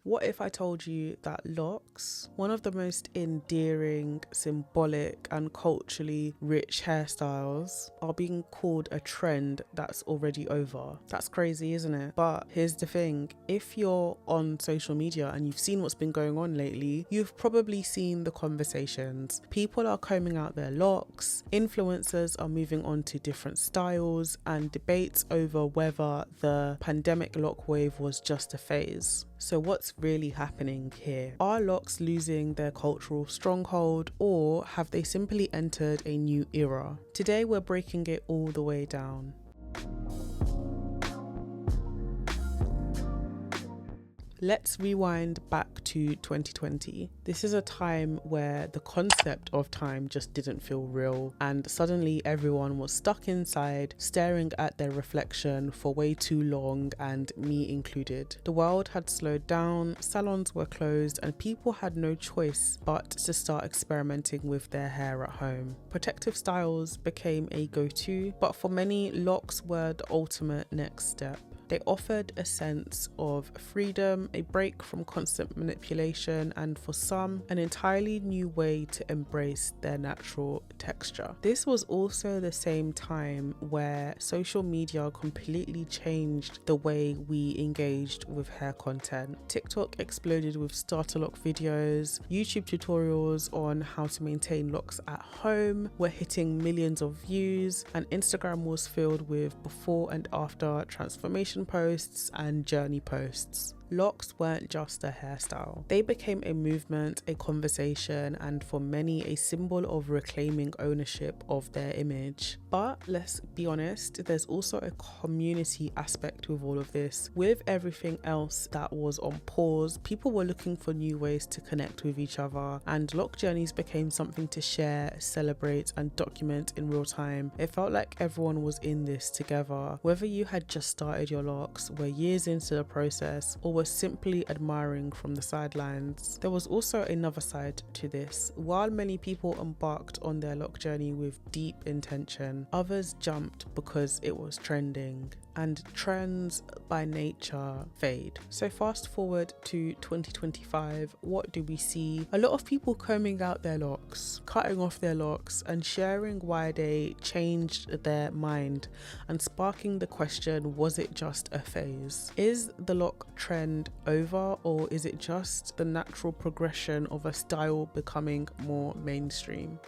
What if I told you that locks, one of the most endearing, symbolic and culturally rich hairstyles, are being called a trend that's already over? That's crazy, isn't it? But here's the thing, if you're on social media and you've seen what's been going on lately, you've probably seen the conversations. People are combing out their locks, influencers are moving on to different styles, and debates over whether the pandemic loc wave was just a phase. So what's really happening here? Are locks losing their cultural stronghold, or have they simply entered a new era? Today we're breaking it all the way down. Let's rewind back to 2020. This is a time where the concept of time just didn't feel real, and suddenly everyone was stuck inside, staring at their reflection for way too long, and me included. The world had slowed down, salons were closed, and people had no choice but to start experimenting with their hair at home. Protective styles became a go-to, but for many, locks were the ultimate next step. They offered a sense of freedom, a break from constant manipulation, and for some, an entirely new way to embrace their natural texture. This was also the same time where social media completely changed the way we engaged with hair content. TikTok exploded with starter loc videos, YouTube tutorials on how to maintain locks at home were hitting millions of views, and Instagram was filled with before and after transformation posts and journey posts. Locks weren't just a hairstyle. They became a movement, a conversation, and for many, a symbol of reclaiming ownership of their image. But let's be honest, there's also a community aspect with all of this. With everything else that was on pause, people were looking for new ways to connect with each other, and loc journeys became something to share, celebrate, and document in real time. It felt like everyone was in this together. Whether you had just started your locks, were years into the process, or were simply admiring from the sidelines. There was also another side to this. While many people embarked on their loc journey with deep intention, others jumped because it was trending, and trends by nature fade. So fast forward to 2025, what do we see? A lot of people combing out their locks, cutting off their locks, and sharing why they changed their mind, and sparking the question, was it just a phase? Is the loc trend over, or is it just the natural progression of a style becoming more mainstream?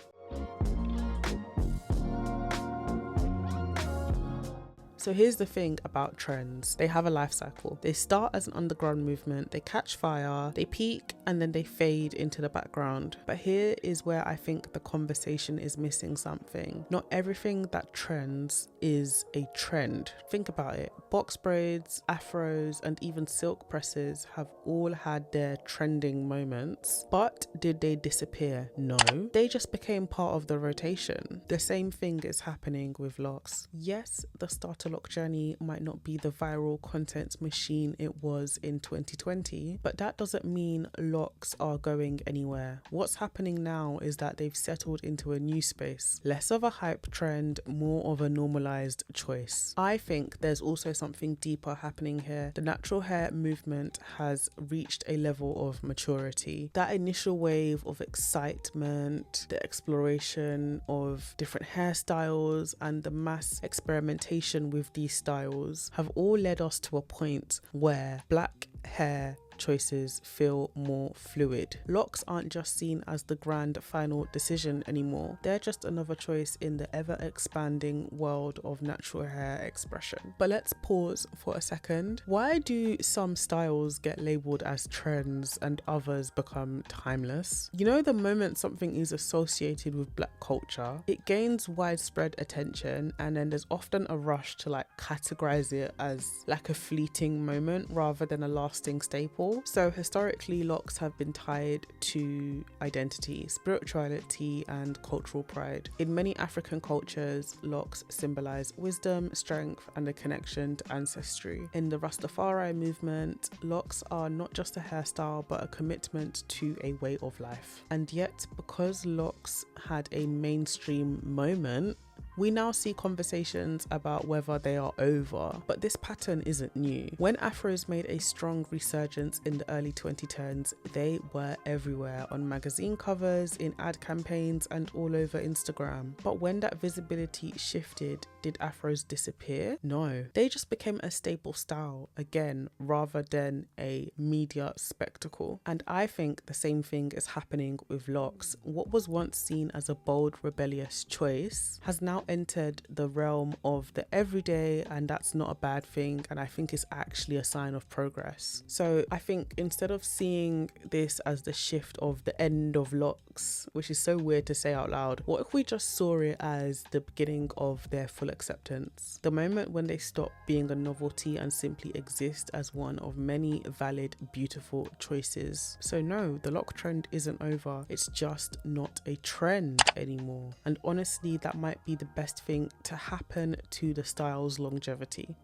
So here's the thing about trends. They have a life cycle. They start as an underground movement, they catch fire, they peak, and then they fade into the background. But here is where I think the conversation is missing something. Not everything that trends is a trend. Think about it. Box braids, afros, and even silk presses have all had their trending moments. But did they disappear? No. They just became part of the rotation. The same thing is happening with locks. Yes, the starter loc journey might not be the viral content machine it was in 2020, but that doesn't mean locks are going anywhere. What's happening now is that they've settled into a new space. Less of a hype trend, more of a normalized choice. I think there's also something deeper happening here. The natural hair movement has reached a level of maturity. That initial wave of excitement, the exploration of different hairstyles, and the mass experimentation with these styles have all led us to a point where black hair choices feel more fluid. Locks aren't just seen as the grand final decision anymore. They're just another choice in the ever expanding world of natural hair expression. But let's pause for a second. Why do some styles get labeled as trends and others become timeless? You know, the moment something is associated with black culture, it gains widespread attention, and then there's often a rush to categorize it as like a fleeting moment rather than a lasting staple. So historically, locks have been tied to identity, spirituality, and cultural pride. In many African cultures, locks symbolize wisdom, strength, and a connection to ancestry. In the Rastafari movement, locks are not just a hairstyle but a commitment to a way of life. And yet, because locks had a mainstream moment, We now see conversations about whether they are over, but this pattern isn't new. When afros made a strong resurgence in the early 2010s, they were everywhere on magazine covers, in ad campaigns, and all over Instagram. But when that visibility shifted, did afros disappear? No, they just became a staple style again, rather than a media spectacle. And I think the same thing is happening with locks. What was once seen as a bold, rebellious choice has now entered the realm of the everyday, and that's not a bad thing, and I think it's actually a sign of progress. So I think instead of seeing this as the shift of the end of locks, which is so weird to say out loud, what if we just saw it as the beginning of their full acceptance? The moment when they stop being a novelty and simply exist as one of many valid, beautiful choices. So no, the lock trend isn't over. It's just not a trend anymore. And honestly, that might be the best thing to happen to the style's longevity.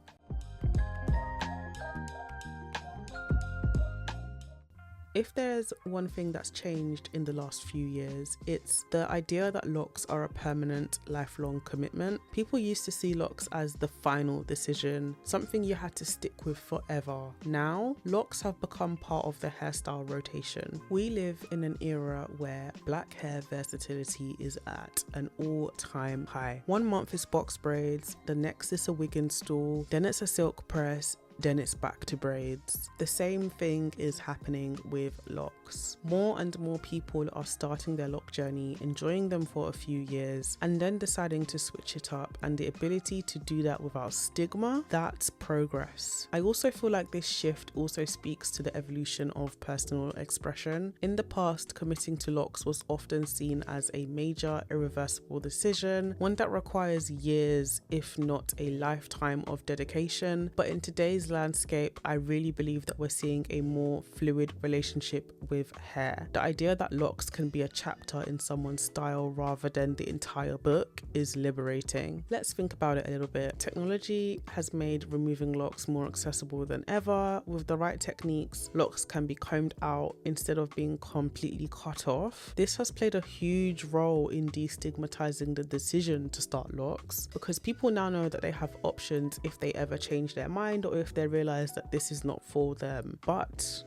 If there's one thing that's changed in the last few years, it's the idea that locks are a permanent, lifelong commitment. People used to see locks as the final decision, something you had to stick with forever. Now, locks have become part of the hairstyle rotation. We live in an era where black hair versatility is at an all-time high. 1 month is box braids, the next is a wig install, then it's a silk press, then it's back to braids. The same thing is happening with locks. More and more people are starting their lock journey, enjoying them for a few years, and then deciding to switch it up, and the ability to do that without stigma, that's progress. I also feel like this shift also speaks to the evolution of personal expression. In the past, committing to locks was often seen as a major, irreversible decision, one that requires years, if not a lifetime of dedication. But in today's landscape, I really believe that we're seeing a more fluid relationship with hair. The idea that locks can be a chapter in someone's style rather than the entire book is liberating. Let's think about it a little bit. Technology has made removing locks more accessible than ever. With the right techniques, locks can be combed out instead of being completely cut off. This has played a huge role in destigmatizing the decision to start locks, because people now know that they have options if they ever change their mind or if they realize that this is not for them. But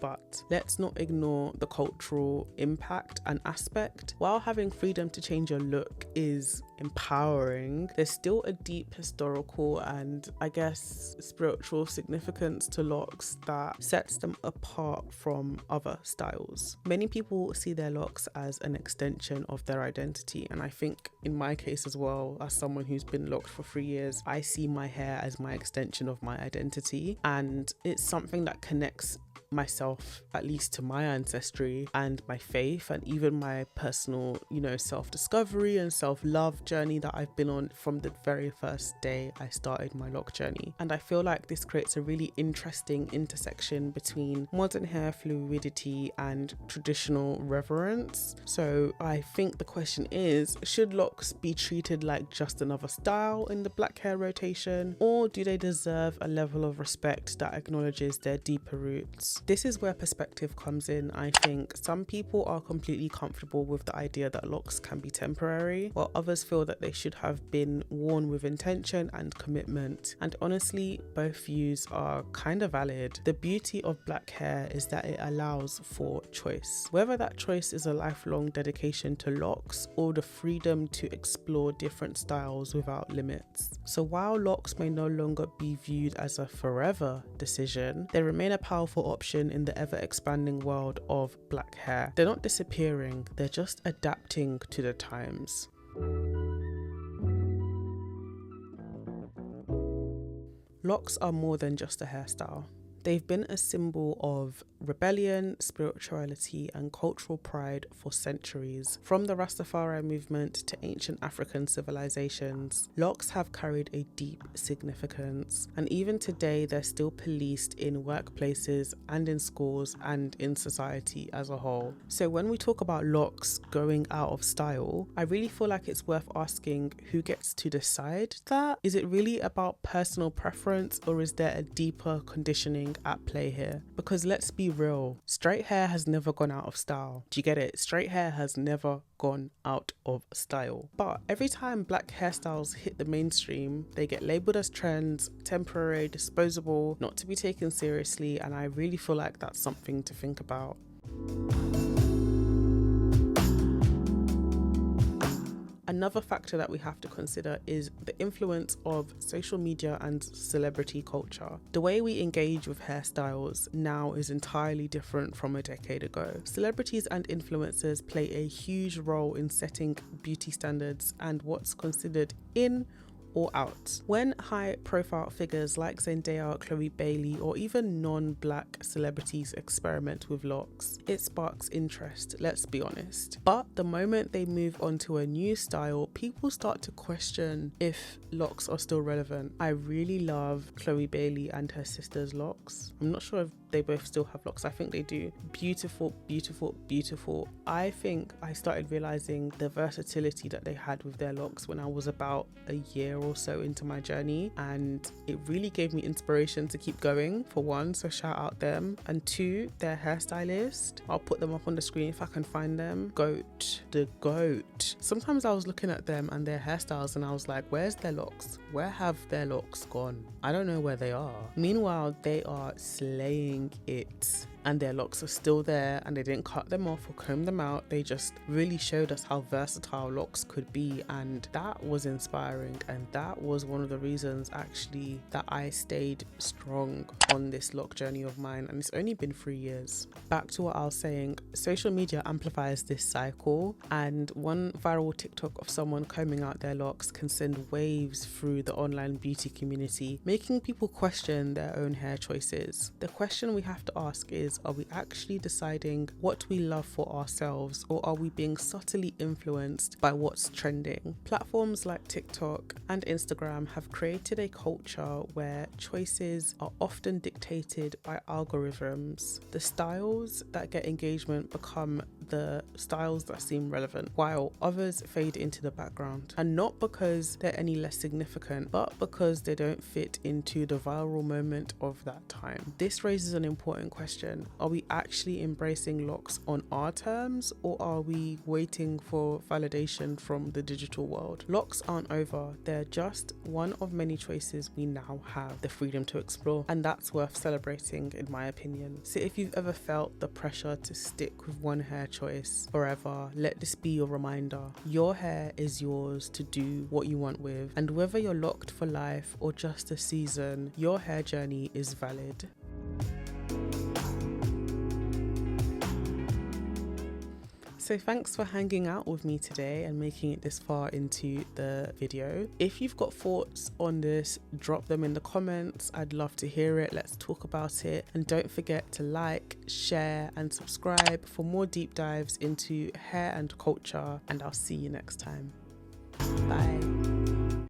let's not ignore the cultural impact and aspect. While having freedom to change your look is empowering, there's still a deep historical and I guess spiritual significance to locks that sets them apart from other styles. Many people see their locks as an extension of their identity, and I think in my case as well, as someone who's been locked for 3 years, I see my hair as my extension of my identity, and it's something that connects myself, at least to my ancestry and my faith, and even my personal, self-discovery and self-love journey that I've been on from the very first day I started my lock journey. And I feel like this creates a really interesting intersection between modern hair fluidity and traditional reverence. So I think the question is, should locks be treated like just another style in the black hair rotation, or do they deserve a level of respect that acknowledges their deeper roots? This is where perspective comes in. I think some people are completely comfortable with the idea that locks can be temporary, while others feel that they should have been worn with intention and commitment. And honestly, both views are kind of valid. The beauty of black hair is that it allows for choice. Whether that choice is a lifelong dedication to locks or the freedom to explore different styles without limits. So while locks may no longer be viewed as a forever decision, they remain a powerful option in the ever-expanding world of black hair. They're not disappearing, they're just adapting to the times. Locks are more than just a hairstyle. They've been a symbol of rebellion, spirituality, and cultural pride for centuries. From the Rastafari movement to ancient African civilizations, locks have carried a deep significance, and even today they're still policed in workplaces and in schools and in society as a whole. So when we talk about locks going out of style, I really feel like it's worth asking who gets to decide that. Is it really about personal preference, or is there a deeper conditioning something at play here. Because let's be real, straight hair has never gone out of style. Do you get it? Straight hair has never gone out of style. But every time black hairstyles hit the mainstream, they get labeled as trends, temporary, disposable, not to be taken seriously, and I really feel like that's something to think about. Another factor that we have to consider is the influence of social media and celebrity culture. The way we engage with hairstyles now is entirely different from a decade ago. Celebrities and influencers play a huge role in setting beauty standards and what's considered in or out. When high-profile figures like Zendaya, Chloe Bailey, or even non-black celebrities experiment with locks, it sparks interest, let's be honest. But the moment they move on to a new style, people start to question if locks are still relevant. I really love Chloe Bailey and her sister's locks. I'm not sure if they both still have locks. I think they do. Beautiful, beautiful, beautiful. I think I started realizing the versatility that they had with their locks when I was about a year or so into my journey, and it really gave me inspiration to keep going, for one, so shout out them, and two, their hairstylist. I'll put them up on the screen if I can find them. Goat, the goat. Sometimes I was looking at them and their hairstyles and I was like, where's their locks? Where have their locks gone? I don't know where they are. Meanwhile, they are slaying it, and their locks are still there, and they didn't cut them off or comb them out. They just really showed us how versatile locks could be, and that was inspiring, and that was one of the reasons actually that I stayed strong on this lock journey of mine, and it's only been 3 years. Back to what I was saying, social media amplifies this cycle, and one viral TikTok of someone combing out their locks can send waves through the online beauty community, making people question their own hair choices. The question we have to ask is, are we actually deciding what we love for ourselves, or are we being subtly influenced by what's trending? Platforms like TikTok and Instagram have created a culture where choices are often dictated by algorithms. The styles that get engagement become the styles that seem relevant, while others fade into the background. And not because they're any less significant, but because they don't fit into the viral moment of that time. This raises an important question. Are we actually embracing locks on our terms, or are we waiting for validation from the digital world? Locks aren't over. They're just one of many choices we now have the freedom to explore, and that's worth celebrating in my opinion. So if you've ever felt the pressure to stick with one hair choice forever, let this be your reminder. Your hair is yours to do what you want with, and whether you're locked for life or just a season, your hair journey is valid. So thanks for hanging out with me today and making it this far into the video. If you've got thoughts on this, drop them in the comments. I'd love to hear it. Let's talk about it. And don't forget to like, share and subscribe for more deep dives into hair and culture. And I'll see you next time. Bye.